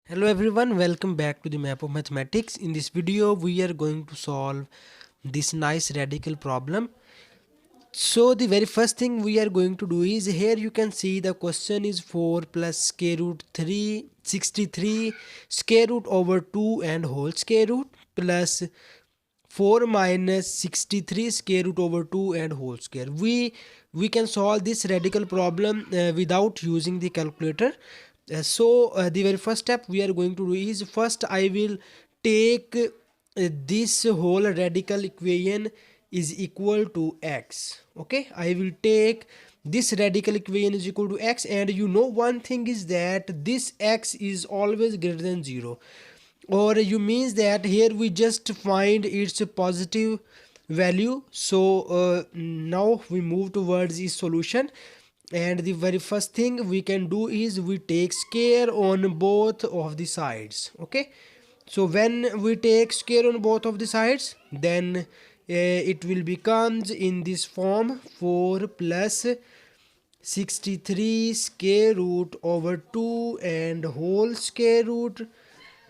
Hello everyone, welcome back to the map of mathematics. In this video we are going to solve this nice radical problem. So the very first thing we are going to do is, here you can see the question is 4 plus square root 363 square root over 2 and whole square root plus 4 minus 63 square root over 2 and whole square. We can solve this radical problem without using the calculator. The very first step we are going to do is, first I will take this whole radical equation is equal to x. Okay, I will take this radical equation is equal to x, and you know one thing is that this x is always greater than 0, or you means that here we just find its positive value. Now we move towards the solution, and the very first thing we can do is we take square on both of the sides. Okay, so when we take square on both of the sides, then it will becomes in this form 4 plus 63 square root over 2 and whole square root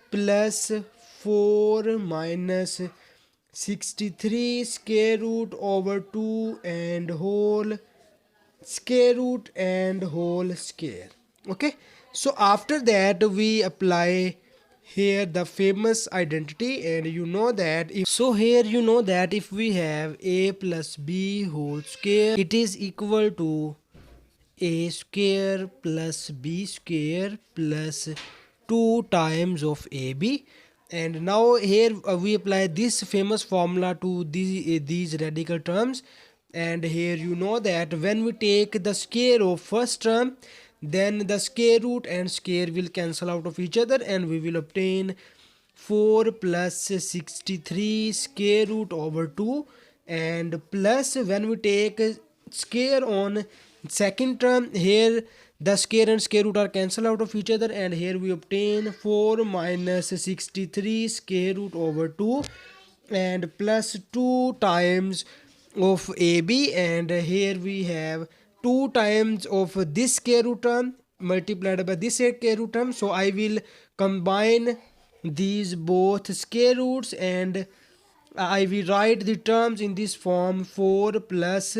plus 4 minus 63 square root over 2 and whole square root and whole square. Okay, so after that we apply here the famous identity, and you know that if we have a plus b whole square, it is equal to a square plus b square plus 2 times of ab. And now here we apply this famous formula to these radical terms, and here you know that when we take the square of first term, then the square root and square will cancel out of each other, and we will obtain 4 plus 63 square root over 2, and plus when we take square on second term, here the square and square root are cancelled out of each other, and here we obtain 4 minus 63 square root over 2 and plus 2 times of AB, and here we have 2 times of this square root term multiplied by this square root term. So I will combine these both square roots, and I will write the terms in this form: 4 plus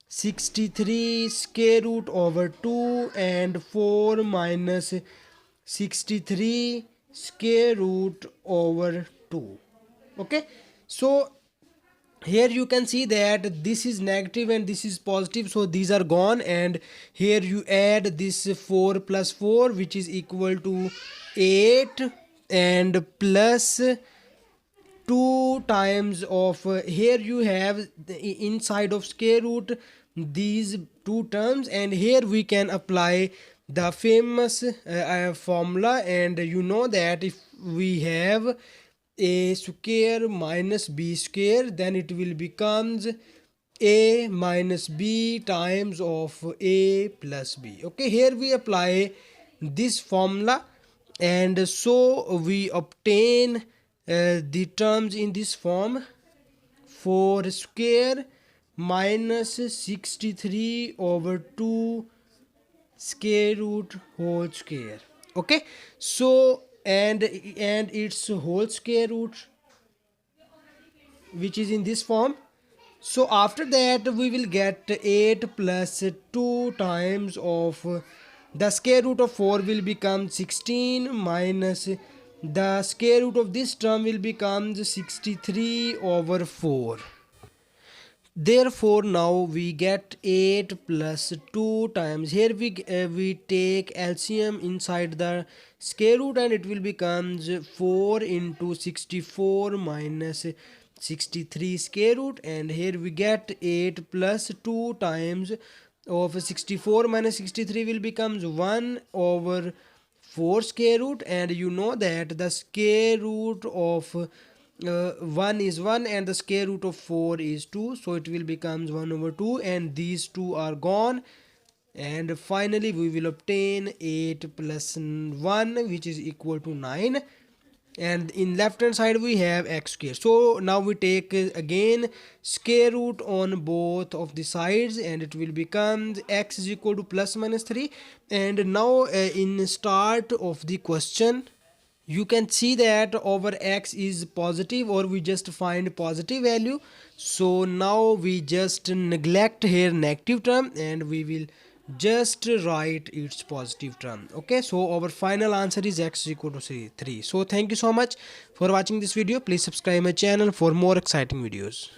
63 square root over 2 and 4 minus 63 square root over 2. Okay, so here you can see that this is negative and this is positive, so these are gone, and here you add this 4 plus 4, which is equal to 8, and plus 2 times of here you have the inside of square root these two terms, and here we can apply the famous formula, and you know that if we have a square minus b square, then it will becomes a minus b times of a plus b. Okay, here we apply this formula, and so we obtain the terms in this form: 4 square minus 63 over 2 square root whole square. Okay, so and its whole square root, which is in this form. So after that we will get 8 plus 2 times of the square root of 4 will become 16 minus the square root of this term will become 63 over 4. Therefore now we get 8 plus 2 times, here we take LCM inside the square root, and it will becomes 4 into 64 minus 63 square root, and here we get 8 plus 2 times of 64 minus 63 will becomes 1 over 4 square root, and you know that the square root of 1 is 1 and the square root of 4 is 2, so it will becomes 1 over 2, and these two are gone, and finally we will obtain 8 plus 1, which is equal to 9, and in left hand side we have x square. So now we take again square root on both of the sides, and it will become x is equal to plus minus 3. And now in start of the question you can see that over x is positive, or we just find positive value. So now we just neglect here negative term and we will just write its positive term. Okay, so our final answer is x is equal to 3. So thank you so much for watching this video. Please subscribe my channel for more exciting videos.